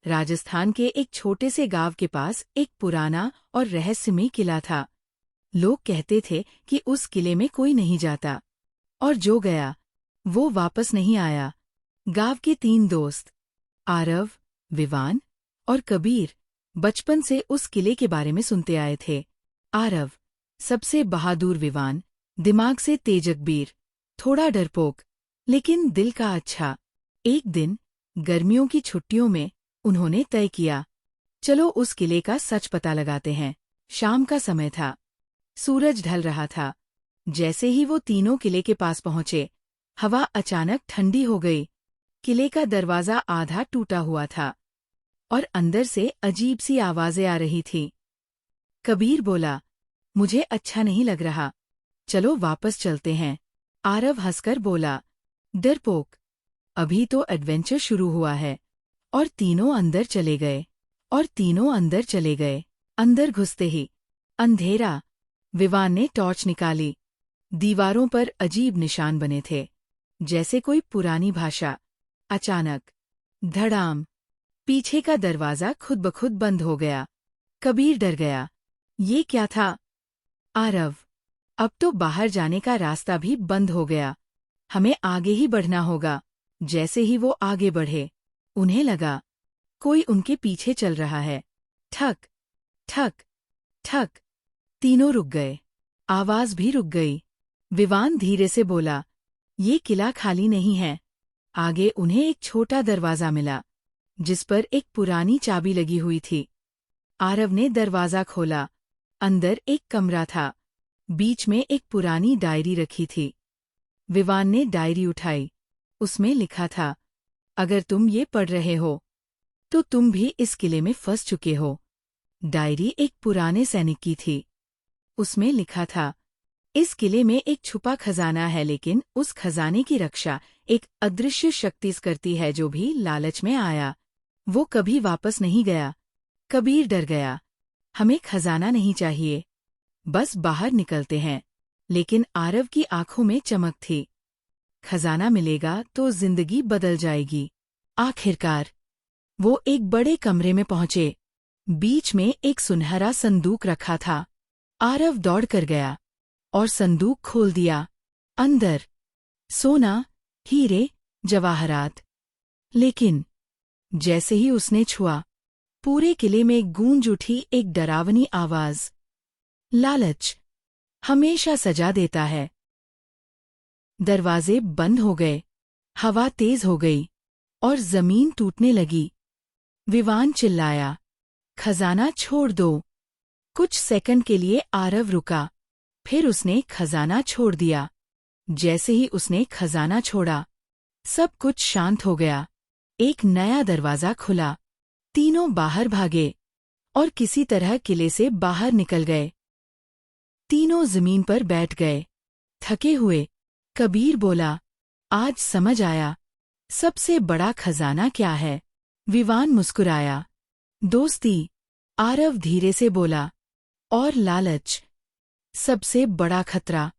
राजस्थान के एक छोटे से गांव के पास एक पुराना और रहस्यमय किला था। लोग कहते थे कि उस किले में कोई नहीं जाता, और जो गया वो वापस नहीं आया। गांव के 3 दोस्त, आरव, विवान और कबीर, बचपन से उस किले के बारे में सुनते आए थे। आरव सबसे बहादुर, विवान दिमाग से तेज, कबीर थोड़ा डरपोक लेकिन दिल का अच्छा। एक दिन गर्मियों की छुट्टियों में उन्होंने तय किया, चलो उस किले का सच पता लगाते हैं। शाम का समय था, सूरज ढल रहा था। जैसे ही वो तीनों किले के पास पहुंचे, हवा अचानक ठंडी हो गई। किले का दरवाजा आधा टूटा हुआ था और अंदर से अजीब सी आवाजें आ रही थीं। कबीर बोला, मुझे अच्छा नहीं लग रहा, चलो वापस चलते हैं। आरव हंसकर बोला, डरपोक, अभी तो एडवेंचर शुरू हुआ है। और तीनों अंदर चले गए, और तीनों अंदर चले गए। अंदर घुसते ही अंधेरा। विवान ने टॉर्च निकाली। दीवारों पर अजीब निशान बने थे, जैसे कोई पुरानी भाषा। अचानक धड़ाम, पीछे का दरवाजा खुद ब खुद बंद हो गया। कबीर डर गया, ये क्या था? आरव, अब तो बाहर जाने का रास्ता भी बंद हो गया, हमें आगे ही बढ़ना होगा। जैसे ही वो आगे बढ़े, उन्हें लगा कोई उनके पीछे चल रहा है। ठक ठक ठक, तीनों रुक गए, आवाज भी रुक गई। विवान धीरे से बोला, ये किला खाली नहीं है। आगे उन्हें एक छोटा दरवाजा मिला, जिस पर एक पुरानी चाबी लगी हुई थी। आरव ने दरवाजा खोला। अंदर एक कमरा था, बीच में एक पुरानी डायरी रखी थी। विवान ने डायरी उठाई। उसमें लिखा था, अगर तुम ये पढ़ रहे हो तो तुम भी इस किले में फंस चुके हो। डायरी एक पुराने सैनिक की थी। उसमें लिखा था, इस किले में एक छुपा खजाना है, लेकिन उस खजाने की रक्षा एक अदृश्य शक्ति करती है। जो भी लालच में आया, वो कभी वापस नहीं गया। कबीर डर गया, हमें खजाना नहीं चाहिए, बस बाहर निकलते हैं। लेकिन आरव की आंखों में चमक थी, खजाना मिलेगा तो जिंदगी बदल जाएगी। आखिरकार वो एक बड़े कमरे में पहुंचे। बीच में एक सुनहरा संदूक रखा था। आरव दौड़ कर गया और संदूक खोल दिया। अंदर सोना, हीरे, जवाहरात। लेकिन जैसे ही उसने छुआ, पूरे किले में गूंज उठी एक डरावनी आवाज, लालच हमेशा सजा देता है। दरवाजे बंद हो गए, हवा तेज हो गई और जमीन टूटने लगी। विवान चिल्लाया, खजाना छोड़ दो। कुछ सेकंड के लिए आरव रुका, फिर उसने खजाना छोड़ दिया। जैसे ही उसने खजाना छोड़ा, सब कुछ शांत हो गया। एक नया दरवाजा खुला। तीनों बाहर भागे और किसी तरह किले से बाहर निकल गए। तीनों जमीन पर बैठ गए, थके हुए। कबीर बोला, आज समझ आया सबसे बड़ा खजाना क्या है। विवान मुस्कुराया, दोस्ती। आरव धीरे से बोला, और लालच सबसे बड़ा खतरा।